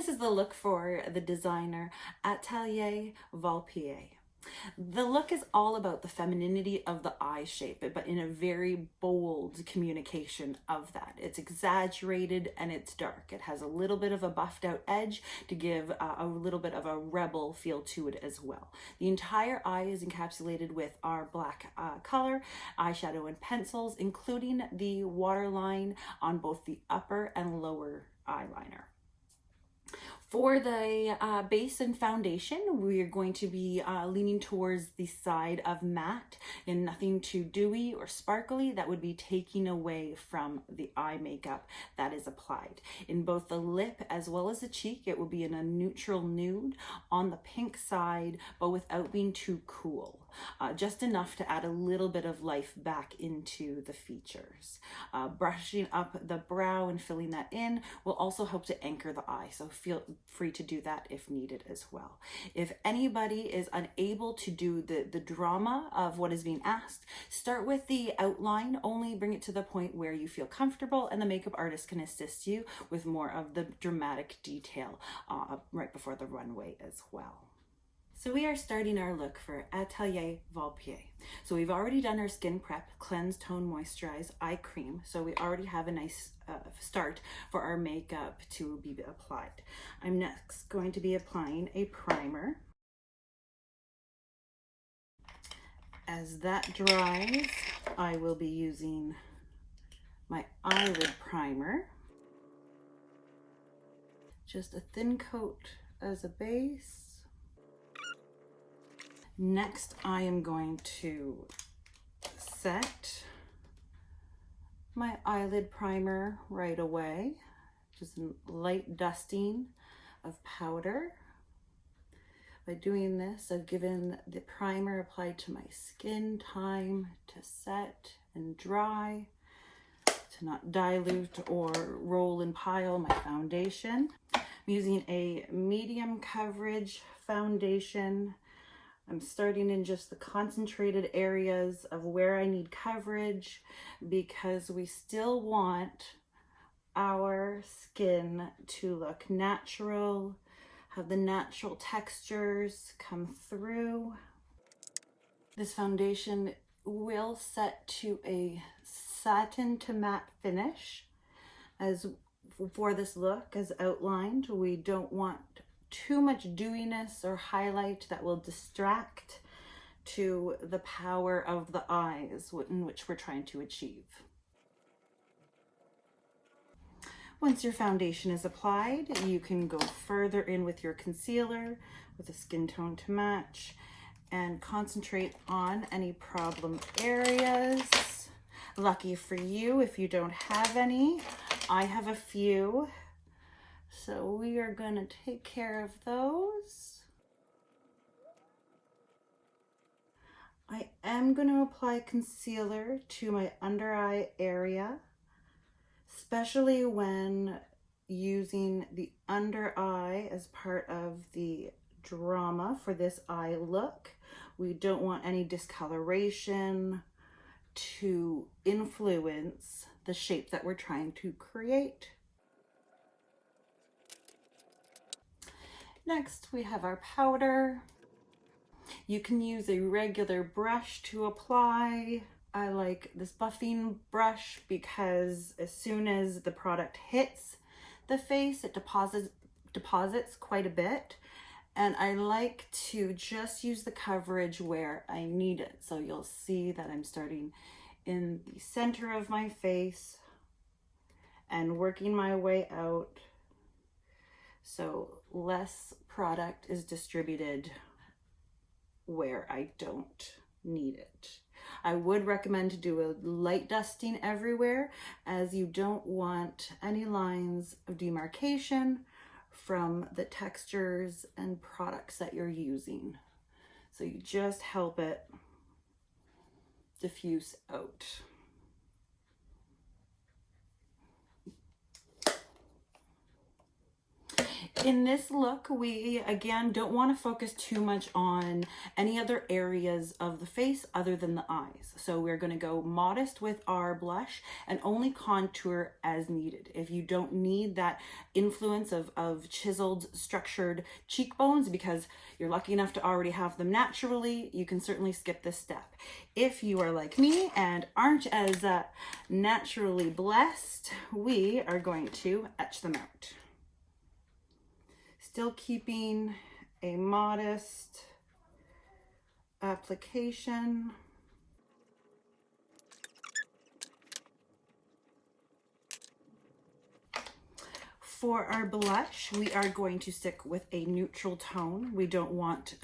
this is the look for the designer Atelier Volpe. The look is all about the femininity of the eye shape, but in a very bold communication of that. It's exaggerated and it's dark. It has a little bit of a buffed out edge to give a little bit of a rebel feel to it as well. The entire eye is encapsulated with our black color, eyeshadow and pencils, including the waterline on both the upper and lower eyeliner. For the base and foundation, we're going to be leaning towards the side of matte and nothing too dewy or sparkly that would be taking away from the eye makeup that is applied. In both the lip as well as the cheek, it will be in a neutral nude on the pink side, but without being too cool. Just enough to add a little bit of life back into the features. Brushing up the brow and filling that in will also help to anchor the eye, so feel free to do that if needed as well. If anybody is unable to do the drama of what is being asked, start with the outline, only bring it to the point where you feel comfortable and the makeup artist can assist you with more of the dramatic detail right before the runway as well. So we are starting our look for Atelier Volpe. So we've already done our skin prep, cleanse, tone, moisturize, eye cream. So we already have a nice start for our makeup to be applied. I'm next going to be applying a primer. As that dries, I will be using my eyelid primer. Just a thin coat as a base. Next, I am going to set my eyelid primer right away. Just a light dusting of powder. By doing this, I've given the primer applied to my skin time to set and dry, to not dilute or roll and pile my foundation. I'm using a medium coverage foundation. I'm starting in just the concentrated areas of where I need coverage because we still want our skin to look natural, have the natural textures come through. This foundation will set to a satin to matte finish. As for this look, as outlined, we don't want too much dewiness or highlight that will distract to the power of the eyes in which we're trying to achieve. Once your foundation is applied, you can go further in with your concealer with a skin tone to match and concentrate on any problem areas. Lucky for you, if you don't have any, I have a few. So we are going to take care of those. I am going to apply concealer to my under eye area, especially when using the under eye as part of the drama for this eye look. We don't want any discoloration to influence the shape that we're trying to create. Next, we have our powder. You can use a regular brush to apply. I like this buffing brush because as soon as the product hits the face, it deposits quite a bit. And I like to just use the coverage where I need it. So you'll see that I'm starting in the center of my face and working my way out. So less product is distributed where I don't need it. I would recommend to do a light dusting everywhere, as you don't want any lines of demarcation from the textures and products that you're using. So you just help it diffuse out. In this look, we again don't want to focus too much on any other areas of the face other than the eyes. So we're going to go modest with our blush and only contour as needed. If you don't need that influence of chiseled, structured cheekbones because you're lucky enough to already have them naturally, you can certainly skip this step. If you are like me and aren't as naturally blessed, we are going to etch them out. Still keeping a modest application. For our blush, we are going to stick with a neutral tone. We don't want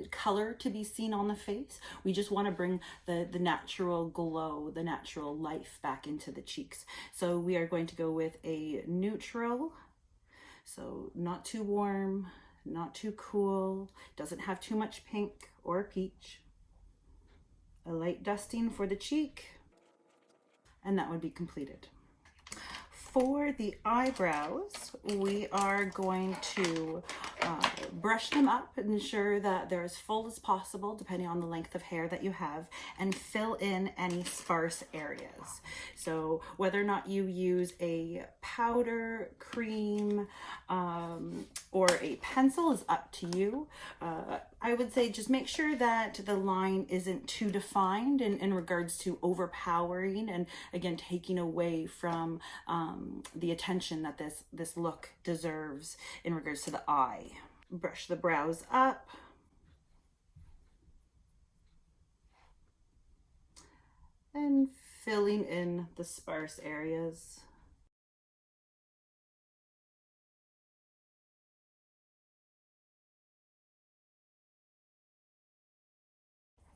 color to be seen on the face. We just want to bring the natural glow, the natural life back into the cheeks. So we are going to go with a neutral. So not too warm, not too cool, doesn't have too much pink or peach. A light dusting for the cheek, and that would be completed. For the eyebrows, we are going to brush them up and ensure that they're as full as possible, depending on the length of hair that you have, and fill in any sparse areas. So whether or not you use a powder, cream, or a pencil is up to you. I would say just make sure that the line isn't too defined in regards to overpowering and again taking away from the attention that this look deserves in regards to the eye. Brush the brows up. And filling in the sparse areas.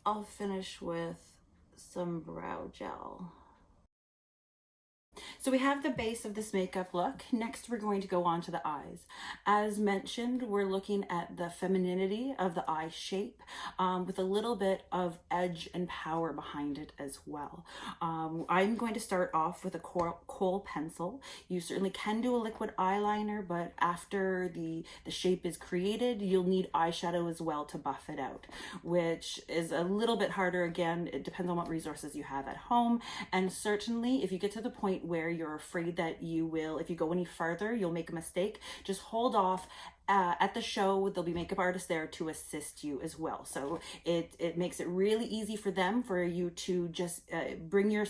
I'll finish with some brow gel. So we have the base of this makeup look. Next, we're going to go on to the eyes. As mentioned, we're looking at the femininity of the eye shape with a little bit of edge and power behind it as well. I'm going to start off with a kohl pencil. You certainly can do a liquid eyeliner, but after the shape is created, you'll need eyeshadow as well to buff it out, which is a little bit harder. Again, it depends on what resources you have at home. And certainly, if you get to the point where you're afraid that you will, if you go any further, you'll make a mistake, just hold off. At the show, there'll be makeup artists there to assist you as well. So it makes it really easy for them, for you to just bring your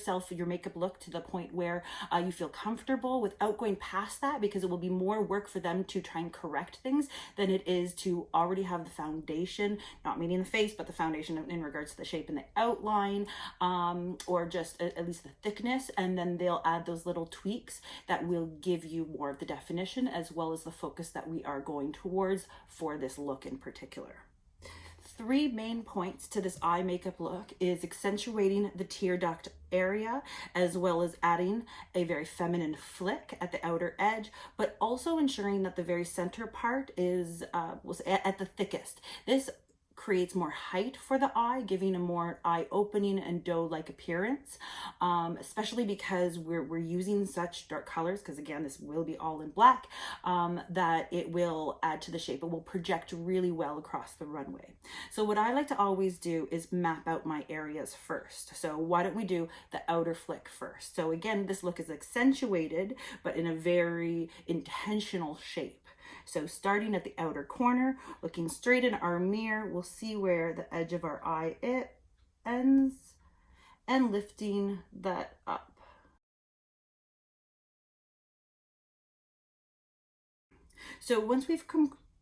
makeup look to the point where you feel comfortable without going past that, because it will be more work for them to try and correct things than it is to already have the foundation, not meaning the face, but the foundation in regards to the shape and the outline, or just at least the thickness. And then they'll add those little tweaks that will give you more of the definition as well as the focus that we are going towards for this look in particular. Three main points to this eye makeup look is accentuating the tear duct area, as well as adding a very feminine flick at the outer edge, but also ensuring that the very center part is at the thickest. This creates more height for the eye, giving a more eye-opening and doe-like appearance, especially because we're using such dark colors, because again, this will be all in black, that it will add to the shape. It will project really well across the runway. So what I like to always do is map out my areas first. So why don't we do the outer flick first? So again, this look is accentuated, but in a very intentional shape. So starting at the outer corner, looking straight in our mirror, we'll see where the edge of our eye ends, and lifting that up. So once we've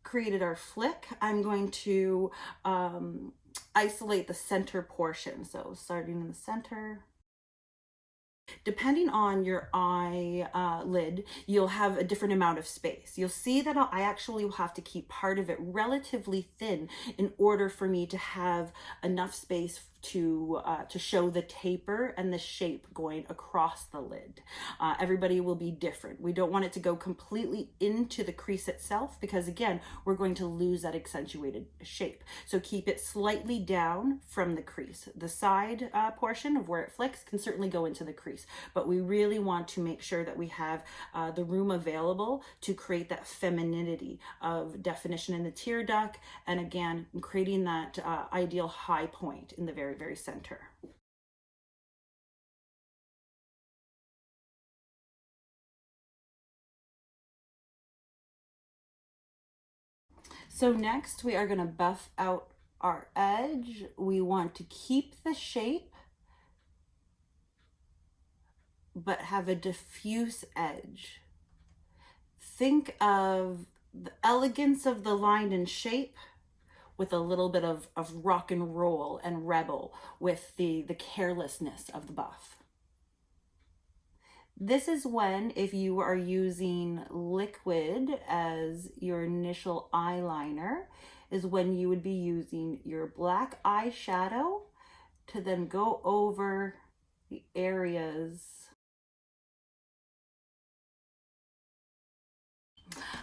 created our flick, I'm going to isolate the center portion. So starting in the center. Depending on your eyelid, you'll have a different amount of space. You'll see that I actually will have to keep part of it relatively thin in order for me to have enough space to show the taper and the shape going across the lid. Everybody will be different. We don't want it to go completely into the crease itself, because again, we're going to lose that accentuated shape. So keep it slightly down from the crease. The side portion of where it flicks can certainly go into the crease, but we really want to make sure that we have the room available to create that femininity of definition in the tear duct, and again, creating that ideal high point in the very, very center. So next we are going to buff out our edge. We want to keep the shape, but have a diffuse edge. Think of the elegance of the line and shape with a little bit of rock and roll and rebel with the carelessness of the buff. This is when, if you are using liquid as your initial eyeliner, is when you would be using your black eyeshadow to then go over the areas.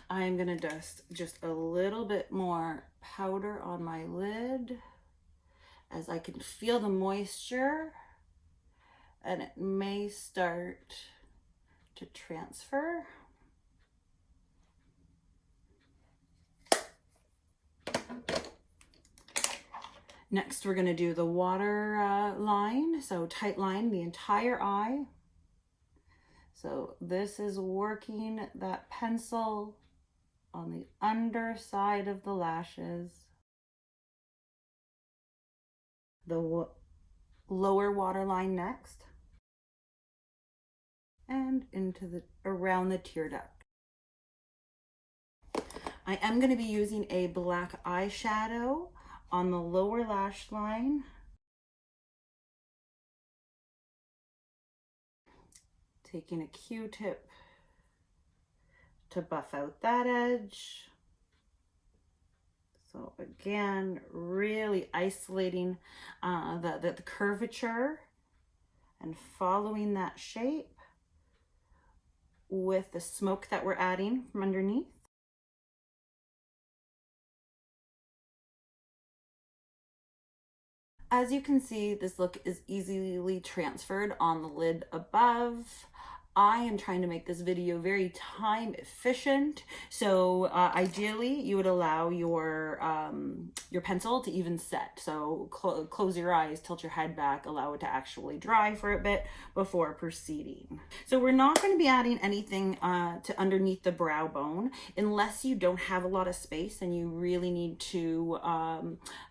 I'm gonna dust just a little bit more powder on my lid, as I can feel the moisture and it may start to transfer. Next, we're going to do the water line. So tight line the entire eye. So this is working that pencil on the underside of the lashes. The lower waterline next, and into the around the tear duct. I am going to be using a black eyeshadow on the lower lash line. Taking a Q-tip to buff out that edge. So again, really isolating the curvature and following that shape with the smoke that we're adding from underneath. As you can see, this look is easily transferred on the lid above. I am trying to make this video very time efficient. So ideally you would allow your pencil to even set. So close your eyes, tilt your head back, allow it to actually dry for a bit before proceeding. So we're not going to be adding anything to underneath the brow bone unless you don't have a lot of space and you really need to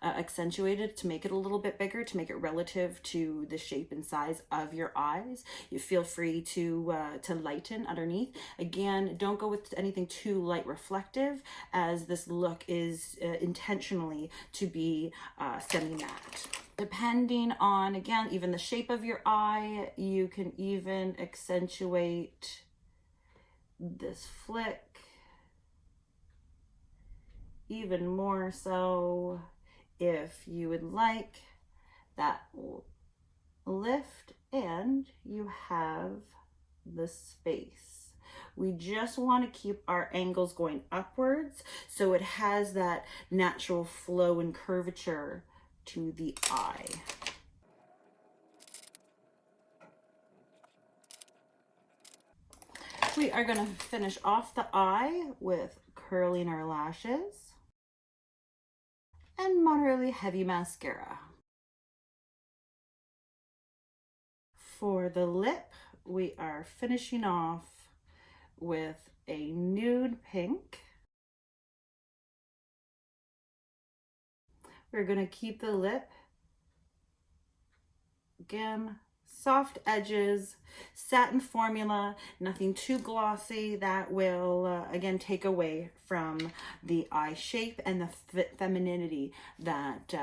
accentuate it to make it a little bit bigger, to make it relative to the shape and size of your eyes. You feel free to lighten underneath. Again, don't go with anything too light reflective, as this look is intentionally to be semi-matte. Depending on, again, even the shape of your eye, you can even accentuate this flick even more so if you would like that lift and you have the space. We just want to keep our angles going upwards so it has that natural flow and curvature to the eye. We are going to finish off the eye with curling our lashes and moderately heavy mascara. For the lip, we are finishing off with a nude pink. We're going to keep the lip, again, soft edges, satin formula, nothing too glossy that will, again, take away from the eye shape and the femininity that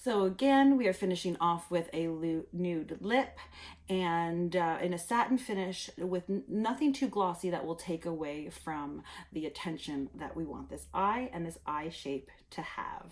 So again, we are finishing off with a nude lip and in a satin finish with nothing too glossy that will take away from the attention that we want this eye and this eye shape to have.